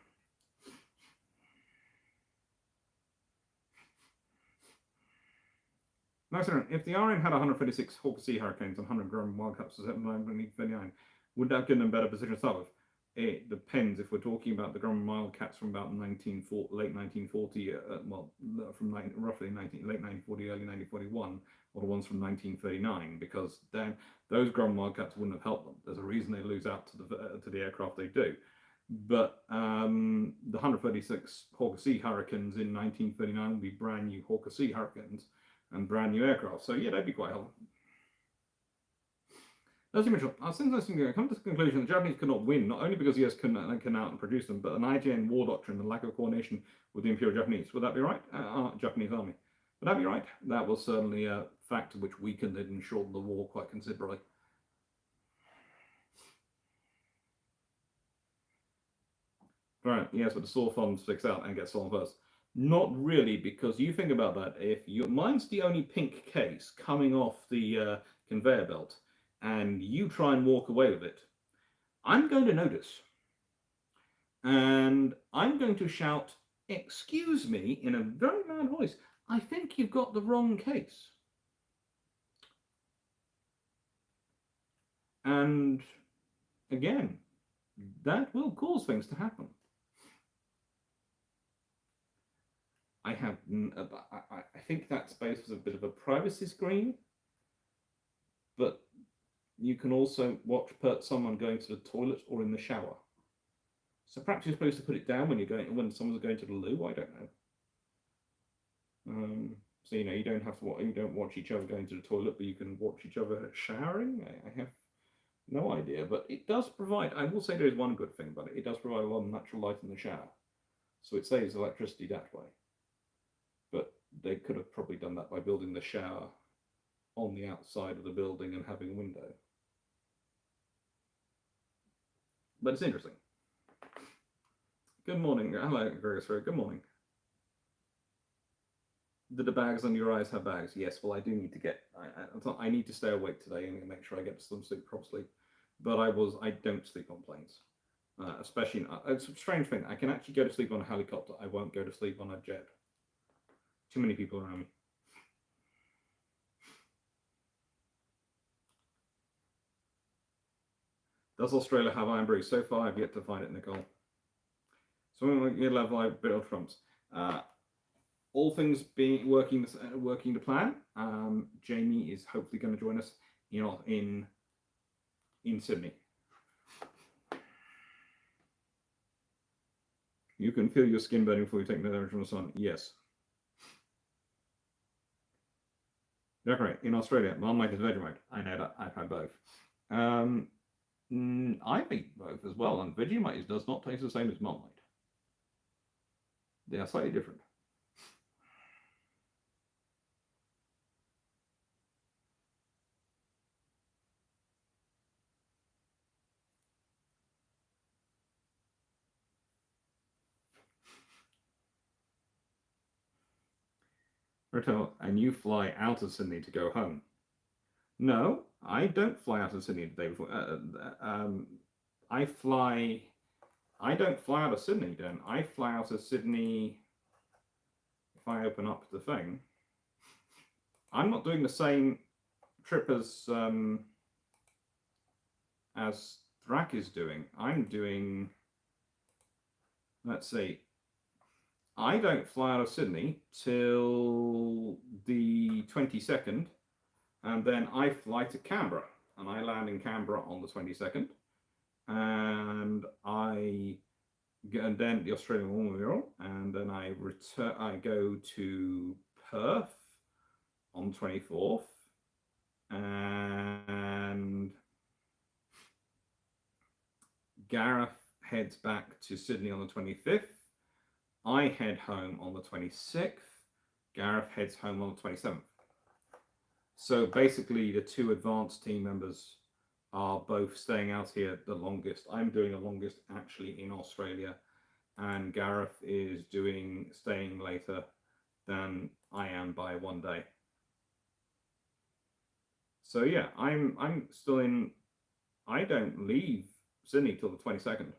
Nice. If the RN had 136 Hawker Sea Hurricanes and 100 Grumman Wildcats to 759, would that give them a better position to start with? It depends. If we're talking about the Grumman Wildcats from about late 1940, from roughly late 1940, early 1941, or the ones from 1939, because then those Grumman Wildcats wouldn't have helped them. There's a reason they lose out to the aircraft they do. But the 136 Hawker Sea Hurricanes in 1939 would be brand new Hawker Sea Hurricanes and brand new aircraft. So yeah, that'd be quite helpful. As you mentioned, since I come to the conclusion the Japanese could not win, not only because the US couldn't out and produce them, but an IJN war doctrine and lack of coordination with the Imperial Japanese. Would that be right? Japanese army. Would that be right? That was certainly a factor which weakened it and shortened the war quite considerably. Right, yes, but the saw farm sticks out and gets stolen first. Not really, because you think about that. If mine's the only pink case coming off the conveyor belt, and you try and walk away with it, I'm going to notice. And I'm going to shout, "Excuse me," in a very loud voice. I think you've got the wrong case. And again, that will cause things to happen. I think that space was a bit of a privacy screen, but you can also watch someone going to the toilet or in the shower. So perhaps you're supposed to put it down when someone's going to the loo. I don't know. So you don't watch each other going to the toilet, but you can watch each other showering. I have no idea, but it does provide. I will say there is one good thing about it. It does provide a lot of natural light in the shower, so it saves electricity that way. But they could have probably done that by building the shower on the outside of the building and having a window. But it's interesting. Good morning. Hello, Gregor. Good morning. Did the bags under your eyes have bags? Yes. Well, I do need to get. I need to stay awake today and make sure I get some sleep, proper sleep. But I don't sleep on planes, especially. It's a strange thing. I can actually go to sleep on a helicopter. I won't go to sleep on a jet. Too many people around me. Does Australia have iron brews? So far, I've yet to find it, Nicole. So you'll have like Bill Trumps. All things being working to plan, Jamie is hopefully going to join us in Sydney. You can feel your skin burning before you take the damage from the sun. Yes. Decorate in Australia. Marmite is Vegemite. I know that. I've had both. I've eaten both as well, and Vegemite does not taste the same as Marmite. They are slightly different. Hotel, and you fly out of Sydney to go home. No, I don't fly out of Sydney the day before. I fly. I don't fly out of Sydney, Dan. I fly out of Sydney. If I open up the thing, I'm not doing the same trip as Thrak is doing. I'm doing. Let's see. I don't fly out of Sydney till the 22nd, and then I fly to Canberra, and I land in Canberra on the 22nd, and then the Australian War Memorial, and then I return. I go to Perth on the 24th, and Gareth heads back to Sydney on the 25th. I head home on the 26th. Gareth heads home on the 27th. So basically, the two advanced team members are both staying out here the longest. I'm doing the longest actually in Australia, and Gareth is staying later than I am by 1 day. So yeah, I'm still in. I don't leave Sydney till the 22nd.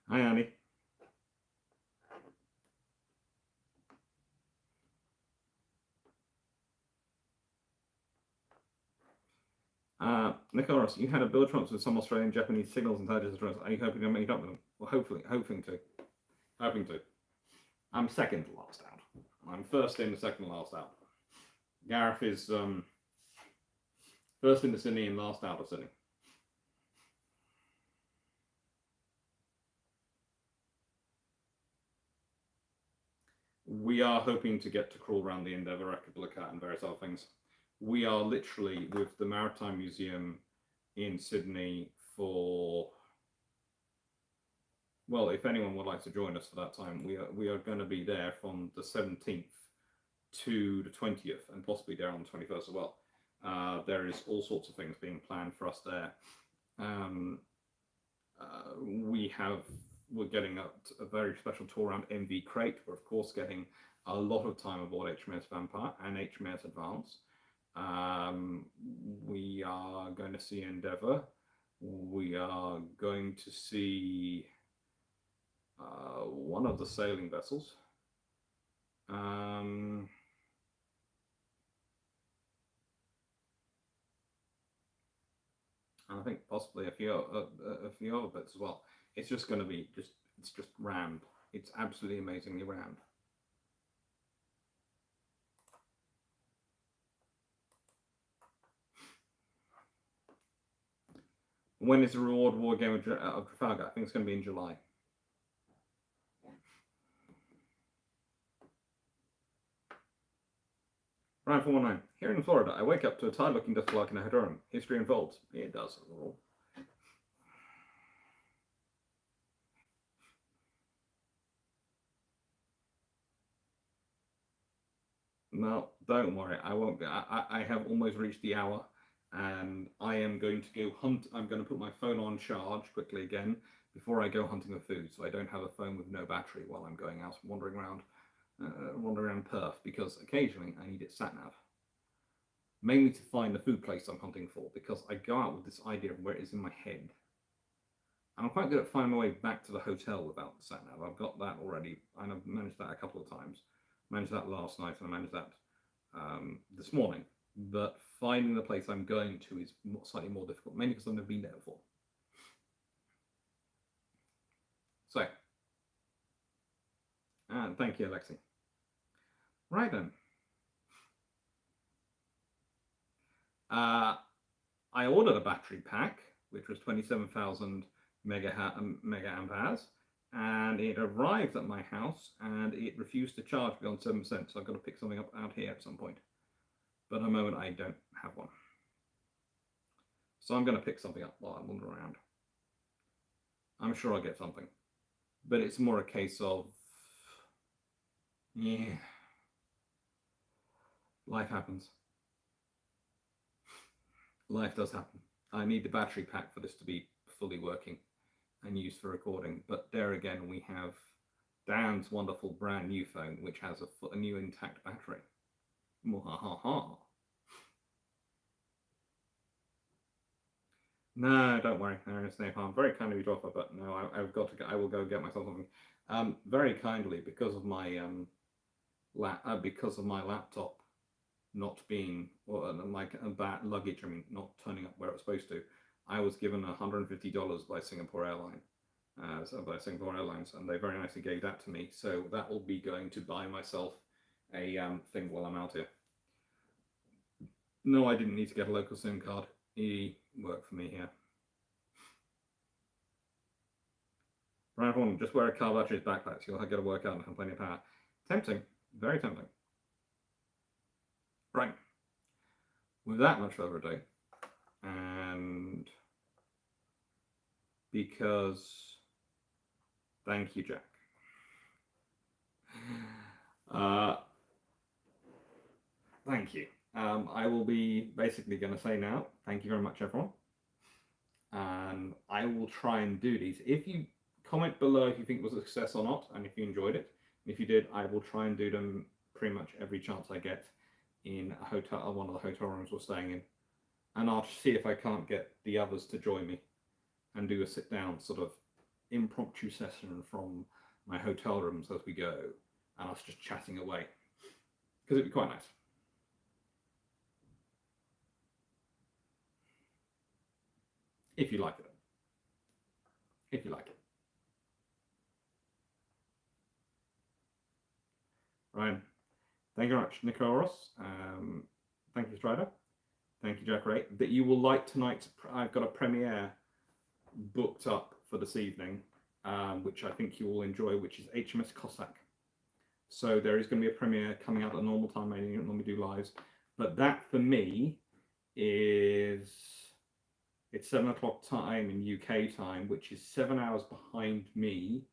Hi, Annie. Nicholas, you had a bill trumps with some Australian Japanese signals intelligence address. Are you hoping to meet up with them? Well, hoping to. I'm second to last out. I'm first in, second to last out. Gareth is first into Sydney and last out of Sydney. We are hoping to get to crawl around the Endeavour, Replica, and various other things. We are literally with the Maritime Museum in Sydney for. Well, if anyone would like to join us for that time, we are going to be there from the 17th to the 20th, and possibly there on the 21st as well. There is all sorts of things being planned for us there. We're getting a very special tour around MV Crate. We're of course getting a lot of time aboard HMS Vampire and HMS Advance. We are going to see Endeavour. We are going to see one of the sailing vessels. And I think possibly a few other bits as well. It's just going to be it's just rammed. It's absolutely amazingly rammed. When is the reward war game of Trafalgar? I think it's going to be in July. Ryan 419. Here in Florida, I wake up to a tired-looking dust clock in a hotel room. History unfolds. It does. No, don't worry. I won't be. I have almost reached the hour, and I am going to go hunt. I'm going to put my phone on charge quickly again before I go hunting for food, so I don't have a phone with no battery while I'm going out wandering around Perth, because occasionally I need it sat nav. Mainly to find the food place I'm hunting for, because I go out with this idea of where it is in my head. And I'm quite good at finding my way back to the hotel without the sat nav. I've got that already, and I've managed that a couple of times. Managed that last night, and I managed that this morning. But finding the place I'm going to is slightly more difficult, mainly because I've never been there before. So, and thank you, Alexi. Right then. I ordered a battery pack, which was 27,000 mega amp hours, and it arrived at my house and it refused to charge beyond 7%, so I've got to pick something up out here at some point. But at the moment I don't have one. So I'm going to pick something up while I'm wandering around. I'm sure I'll get something. but it's more a case of, yeah, life happens. Life does happen. I need the battery pack for this to be fully working and used for recording. But there again, we have Dan's wonderful brand new phone, which has a new intact battery. Mwahaha. No, don't worry. There's no harm. Very kind of you to offer, but no, I've got to. I will go get myself something. Very kindly, because of my because of my laptop not being, or my bad luggage, I mean, not turning up where it was supposed to, I was given $150 by Singapore Airlines, and they very nicely gave that to me. So that will be going to buy myself a thing while I'm out here. No, I didn't need to get a local SIM card. He worked for me here. Brian Horn, just wear a car battery's backpacks. You'll get a workout and have plenty of power. Tempting, very tempting. Right. Without much further ado, and because, thank you, Jack. Thank you. I will be basically going to say now, thank you very much, everyone. And I will try and do these. If you comment below if you think it was a success or not, and if you enjoyed it. And if you did, I will try and do them pretty much every chance I get in a hotel, one of the hotel rooms we're staying in. And I'll see if I can't get the others to join me and do a sit-down sort of impromptu session from my hotel rooms as we go, and us just chatting away, because it'd be quite nice. If you like it. If you like it. Ryan, thank you very much, Nicole Ross. Thank you, Strider. Thank you, Jack Ray. That you will like tonight. I've got a premiere booked up for this evening, which I think you will enjoy, which is HMS Cossack. So there is going to be a premiere coming out at a normal time. I don't normally do lives, but that for me is, it's 7 o'clock time in UK time, which is 7 hours behind me.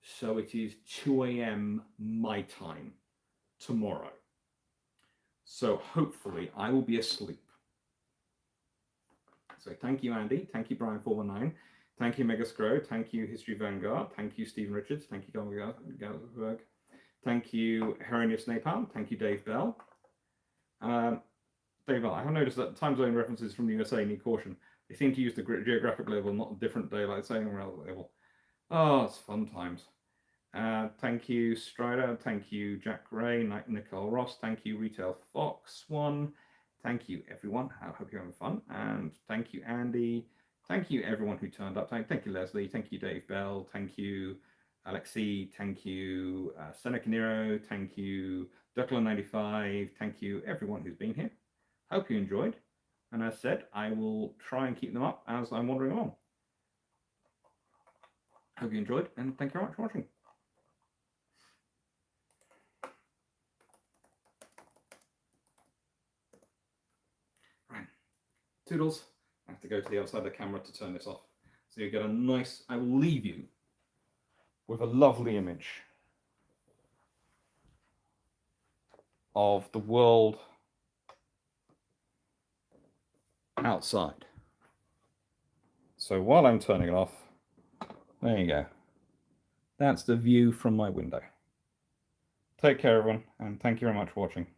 So it is 2 a.m. my time tomorrow. So hopefully I will be asleep. So thank you, Andy. Thank you, Brian419. Thank you, Megascrow. Thank you, History Vanguard. Thank you, Stephen Richards. Thank you, Galberg. Thank you, Heronius Napalm. Thank you, Dave Bell. Dave Bell, I have noticed that time zone references from the USA need caution. They seem to use the geographic label, not a different daylight saving label. Oh, it's fun times. Thank you, Strider. Thank you, Jack Ray, Nicole Ross. Thank you, Retail Fox One. Thank you, everyone. I hope you're having fun. And thank you, Andy. Thank you, everyone who turned up. Thank you, Leslie. Thank you, Dave Bell. Thank you, Alexi. Thank you, Seneca Nero. Thank you, Duckland95. Thank you, everyone who's been here. Hope you enjoyed. And as said, I will try and keep them up as I'm wandering along. Hope you enjoyed, and thank you very much for watching. Right. Toodles. I have to go to the other side of the camera to turn this off. So you get a nice, I will leave you with a lovely image of the world outside. So while I'm turning it off, there you go. That's the view from my window. Take care, everyone, and thank you very much for watching.